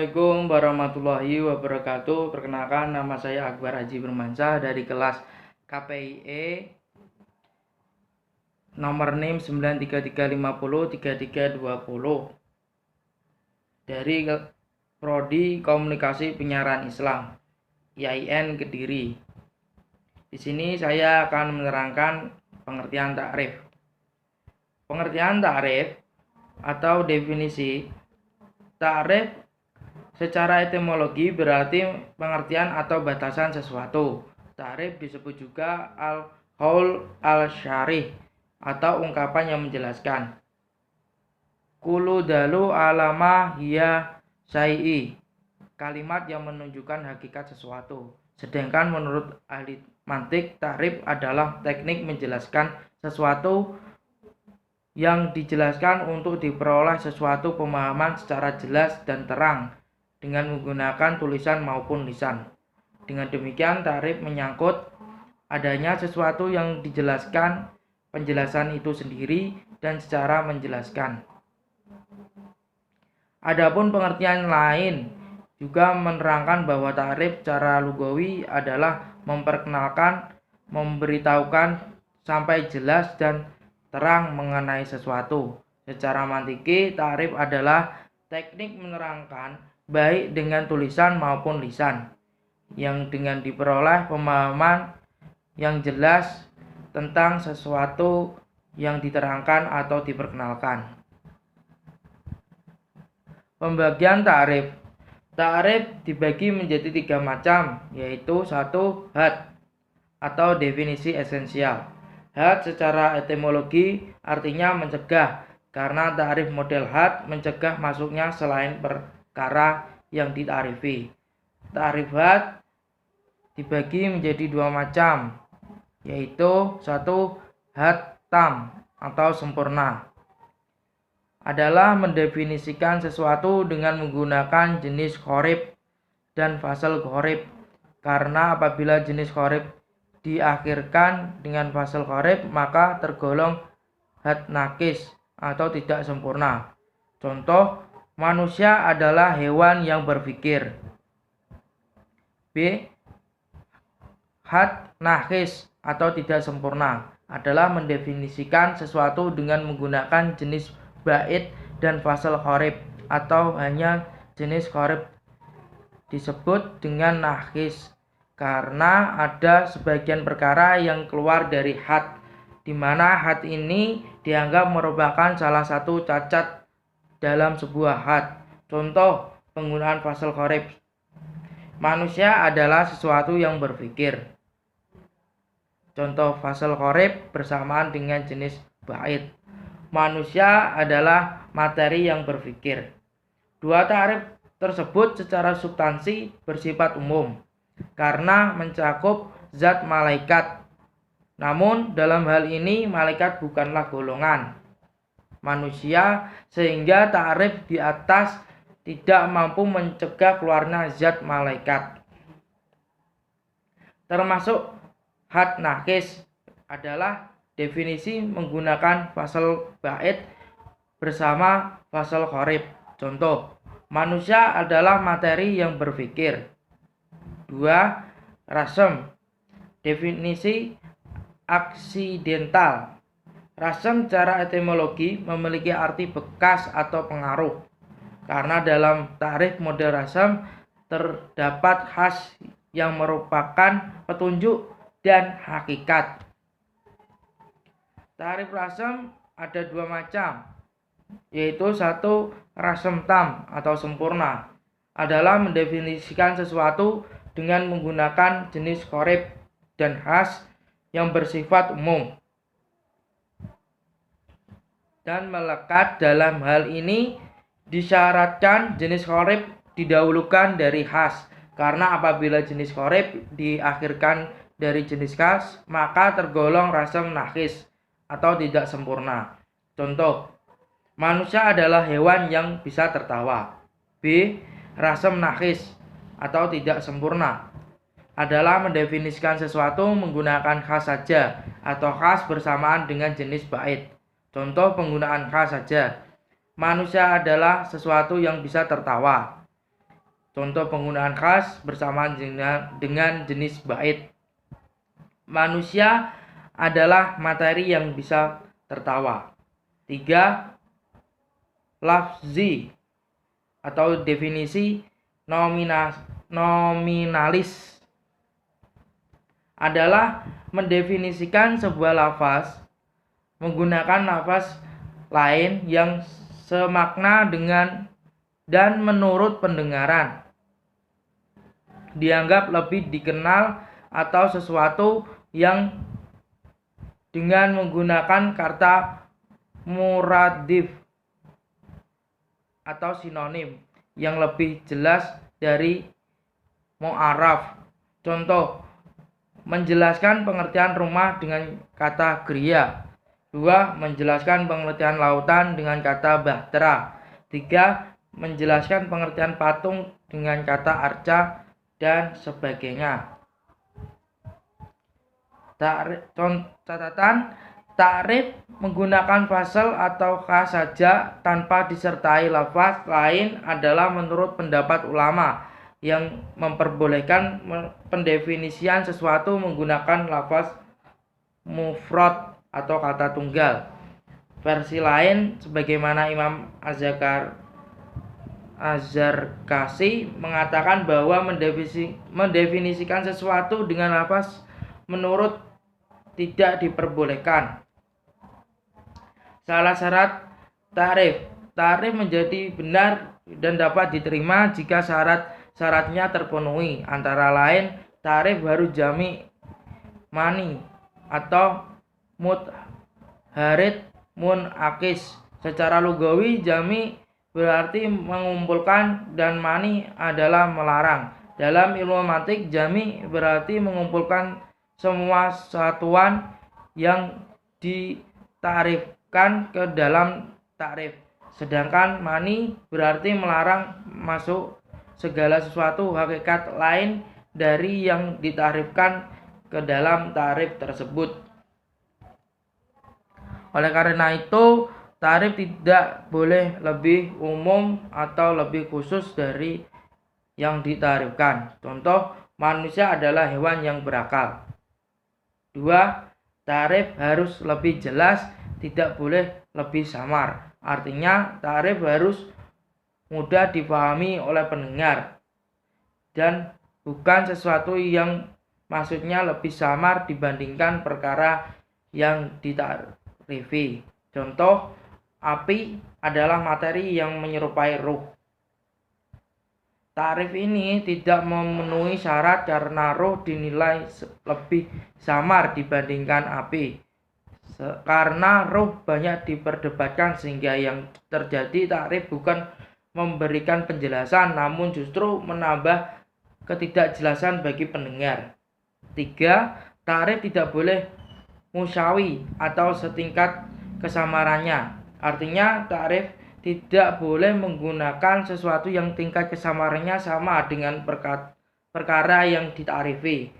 Assalamualaikum warahmatullahi wabarakatuh. Perkenalkan, nama saya Akbar Haji Bermansyah dari kelas KPIE nomor NIM 933503320 dari Prodi Komunikasi Penyiaran Islam IAIN Kediri. Di sini saya akan menerangkan pengertian takrif. Pengertian takrif atau definisi takrif secara etimologi berarti pengertian atau batasan sesuatu. Takrif disebut juga al-qaul al-syarih atau ungkapan yang menjelaskan. Kullu dalu alama hiya syai'i, kalimat yang menunjukkan hakikat sesuatu. Sedangkan menurut ahli mantik, takrif adalah teknik menjelaskan sesuatu yang dijelaskan untuk diperoleh sesuatu pemahaman secara jelas dan terang dengan menggunakan tulisan maupun lisan. Dengan demikian, takrif menyangkut adanya sesuatu yang dijelaskan, penjelasan itu sendiri, dan secara menjelaskan. Adapun pengertian lain juga menerangkan bahwa takrif secara lugawi adalah memperkenalkan, memberitahukan sampai jelas dan terang mengenai sesuatu. Secara mantiki, takrif adalah teknik menerangkan baik dengan tulisan maupun lisan yang dengan diperoleh pemahaman yang jelas tentang sesuatu yang diterangkan atau diperkenalkan. Pembagian takrif. Takrif dibagi menjadi 3 macam, yaitu 1. Had atau definisi esensial. Had secara etimologi artinya mencegah, karena takrif model had mencegah masuknya selain perkara yang ditarifi. Takrif had dibagi menjadi 2 macam, yaitu 1. Had tam atau sempurna, adalah mendefinisikan sesuatu dengan menggunakan jenis qorib dan fasal qorib, karena apabila jenis qorib diakhirkan dengan fasal qorib maka tergolong had nakis atau tidak sempurna. Contoh, manusia adalah hewan yang berpikir. B. Had nakis atau tidak sempurna adalah mendefinisikan sesuatu dengan menggunakan jenis bait dan fasal qorib atau hanya jenis qorib disebut dengan nakis karena ada sebagian perkara yang keluar dari had, di mana had ini dianggap merupakan salah satu cacat dalam sebuah had. Contoh penggunaan fasal qorib. Manusia adalah sesuatu yang berpikir. Contoh fasal qorib bersamaan dengan jenis bait. Manusia adalah materi yang berpikir. Dua takrif tersebut secara substansi bersifat umum karena mencakup zat malaikat. Namun dalam hal ini malaikat bukanlah golongan manusia, sehingga takrif di atas tidak mampu mencegah keluarnya zat malaikat. Termasuk had nakis adalah definisi menggunakan fasal bait bersama fasal qorib. Contoh, manusia adalah materi yang berpikir. 2. Rasem. Definisi aksidental. Rasem secara etimologi memiliki arti bekas atau pengaruh, karena dalam takrif model rasem terdapat khas yang merupakan petunjuk dan hakikat. Takrif rasem ada 2 macam, yaitu 1. Rasem tam atau sempurna adalah mendefinisikan sesuatu dengan menggunakan jenis qorib dan khas yang bersifat umum dan melekat. Dalam hal ini disyaratkan jenis qorib didahulukan dari khas, karena apabila jenis qorib diakhirkan dari jenis khas maka tergolong rasem nakis atau tidak sempurna. Contoh, manusia adalah hewan yang bisa tertawa. B. Rasem nakis atau tidak sempurna adalah mendefinisikan sesuatu menggunakan khas saja atau khas bersamaan dengan jenis bait. Contoh penggunaan khas saja. Manusia adalah sesuatu yang bisa tertawa. Contoh penggunaan khas bersamaan dengan jenis bait. Manusia adalah materi yang bisa tertawa. 3. Lafzi atau definisi nominalis adalah mendefinisikan sebuah lafaz menggunakan lafaz lain yang semakna dengan dan menurut pendengaran dianggap lebih dikenal atau sesuatu yang dengan menggunakan kata muradif atau sinonim yang lebih jelas dari mu'araf. Contoh, menjelaskan pengertian rumah dengan kata gria. 2. Menjelaskan pengertian lautan dengan kata bahtera. 3. Menjelaskan pengertian patung dengan kata arca dan sebagainya. Catatan, takrif menggunakan fasal atau ka saja tanpa disertai lafaz lain adalah menurut pendapat ulama yang memperbolehkan pendefinisian sesuatu menggunakan lafaz mufrad atau kata tunggal. Versi lain sebagaimana Imam Az-Zarkashi mengatakan bahwa mendefinisikan sesuatu dengan lafaz menurut tidak diperbolehkan. Salah syarat takrif. Takrif menjadi benar dan dapat diterima jika syaratnya terpenuhi. Antara lain, takrif harus jami mani atau mutharid munakis. Secara lugawi jami berarti mengumpulkan dan mani adalah melarang. Dalam ilmu mantik, jami berarti mengumpulkan semua satuan yang ditakrifkan ke dalam takrif. Sedangkan mani berarti melarang masuk segala sesuatu hakikat lain dari yang ditakrifkan ke dalam takrif tersebut. Oleh karena itu, takrif tidak boleh lebih umum atau lebih khusus dari yang ditakrifkan. Contoh, manusia adalah hewan yang berakal. 2. Takrif harus lebih jelas, tidak boleh lebih samar. Artinya, takrif harus mudah dipahami oleh pendengar dan bukan sesuatu yang maksudnya lebih samar dibandingkan perkara yang ditakrifi. Contoh, api adalah materi yang menyerupai ruh. Takrif ini tidak memenuhi syarat karena ruh dinilai lebih samar dibandingkan api. Karena ruh banyak diperdebatkan sehingga yang terjadi takrif bukan memberikan penjelasan namun justru menambah ketidakjelasan bagi pendengar. 3. Takrif tidak boleh musyawi atau setingkat kesamarannya. Artinya takrif tidak boleh menggunakan sesuatu yang tingkat kesamarannya sama dengan perkara yang ditakrifi.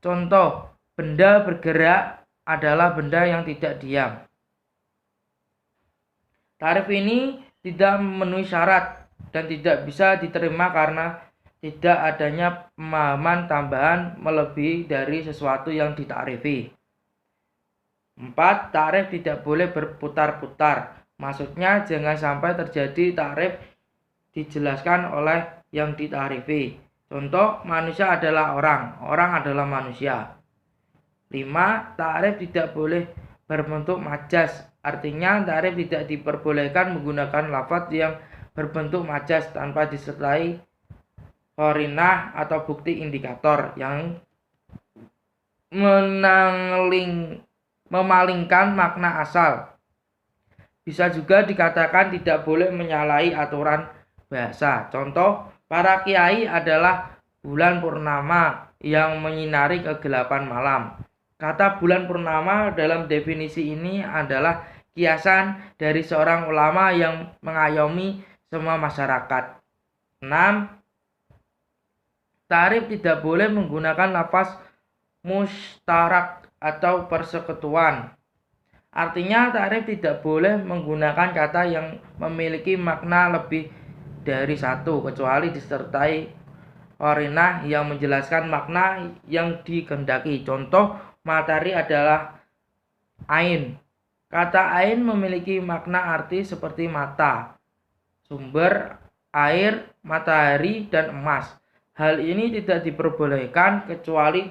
Contoh, benda bergerak adalah benda yang tidak diam. Takrif ini tidak memenuhi syarat dan tidak bisa diterima karena tidak adanya pemahaman tambahan melebihi dari sesuatu yang ditakrifi. 4. Takrif tidak boleh berputar-putar. Maksudnya jangan sampai terjadi takrif dijelaskan oleh yang ditakrifi. Contoh, manusia adalah orang, orang adalah manusia. 5. Takrif tidak boleh berbentuk majas. Artinya takrif tidak diperbolehkan menggunakan lafaz yang berbentuk majas tanpa disertai qarinah atau bukti indikator yang memalingkan makna asal. Bisa juga dikatakan tidak boleh menyalahi aturan bahasa. Contoh, para kiai adalah bulan purnama yang menyinari kegelapan malam. Kata bulan purnama dalam definisi ini adalah kiasan dari seorang ulama yang mengayomi semua masyarakat. 6. Takrif tidak boleh menggunakan lafaz mustarak atau persekutuan. Artinya takrif tidak boleh menggunakan kata yang memiliki makna lebih dari satu kecuali disertai qarinah yang menjelaskan makna yang dikehendaki. Contoh matahari adalah ain. Kata ain memiliki makna arti seperti mata, sumber air, matahari, dan emas. Hal ini tidak diperbolehkan kecuali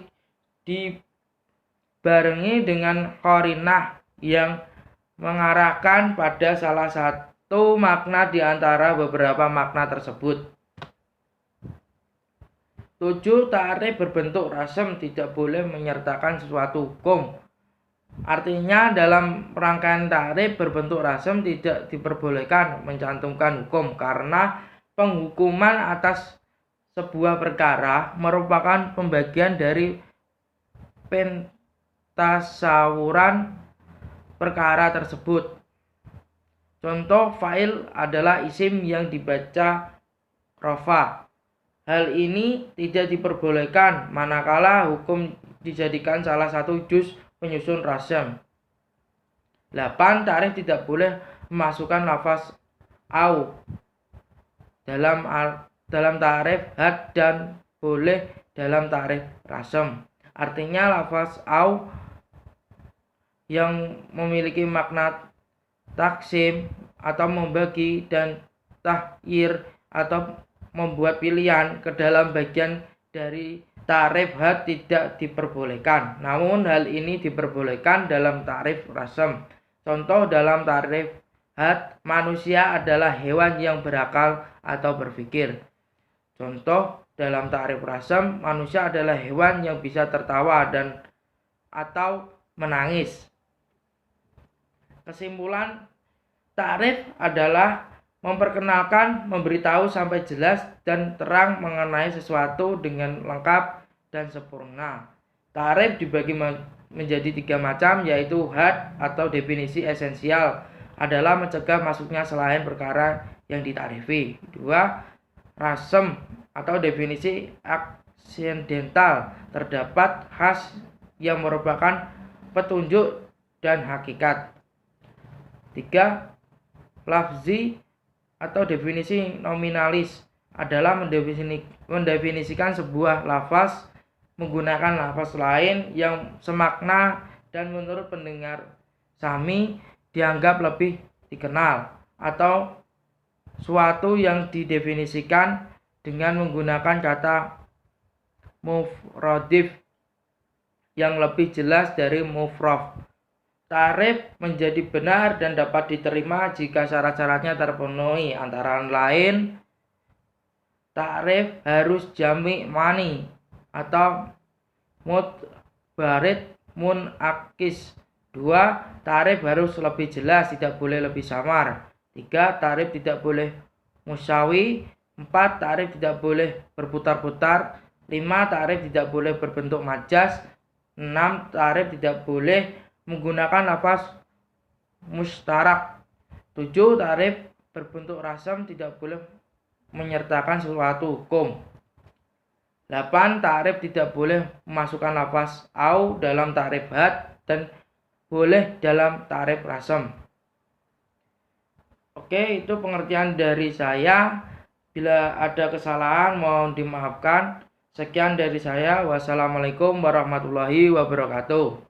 dibarengi dengan qarinah yang mengarahkan pada salah satu makna di antara beberapa makna tersebut. 7. Ta'rif berbentuk rasm tidak boleh menyertakan sesuatu hukum. Artinya dalam rangkaian ta'rif berbentuk rasm tidak diperbolehkan mencantumkan hukum karena penghukuman atas sebuah perkara merupakan pembagian dari pentasawuran perkara tersebut. Contoh fa'il adalah isim yang dibaca rofa. Hal ini tidak diperbolehkan manakala hukum dijadikan salah satu juz penyusun rasm. 8. Ta'rif tidak boleh memasukkan lafaz au dalam ta'rif had dan boleh dalam ta'rif rasm. Artinya lafaz au yang memiliki makna taksim atau membagi dan tahyir atau membuat pilihan ke dalam bagian dari ta'rif had tidak diperbolehkan. Namun hal ini diperbolehkan dalam ta'rif rasm. Contoh dalam ta'rif had, manusia adalah hewan yang berakal atau berpikir. Contoh dalam ta'rif rasm, manusia adalah hewan yang bisa tertawa dan atau menangis. Kesimpulan, ta'rif adalah memperkenalkan, memberitahu sampai jelas dan terang mengenai sesuatu dengan lengkap dan sempurna. Ta'rif dibagi menjadi 3 macam, yaitu had atau definisi esensial adalah mencegah masuknya selain perkara yang dita'rifi. 2. Rasm atau definisi aksidental, terdapat khas yang merupakan petunjuk dan hakikat. 3. Lafzi atau definisi nominalis adalah mendefinisikan sebuah lafaz menggunakan lafaz lain yang semakna dan menurut pendengar sami dianggap lebih dikenal, atau suatu yang didefinisikan dengan menggunakan kata mufradif yang lebih jelas dari mufrad. Ta'rif menjadi benar dan dapat diterima jika syarat-syaratnya terpenuhi, antara lain ta'rif harus jami' mani atau mutbarid munakis. 2. Ta'rif harus lebih jelas, tidak boleh lebih samar. 3. Ta'rif tidak boleh musyawi. 4. Ta'rif tidak boleh berputar-putar. 5. Ta'rif tidak boleh berbentuk majas. 6. Ta'rif tidak boleh menggunakan lafaz mustarak. 7. Ta'rif berbentuk rasm tidak boleh menyertakan suatu hukum. 8. Ta'rif tidak boleh memasukkan lafaz au dalam ta'rif had dan boleh dalam ta'rif rasm. Oke, itu pengertian dari saya. Bila ada kesalahan mohon dimaafkan. Sekian dari saya. Wassalamualaikum warahmatullahi wabarakatuh.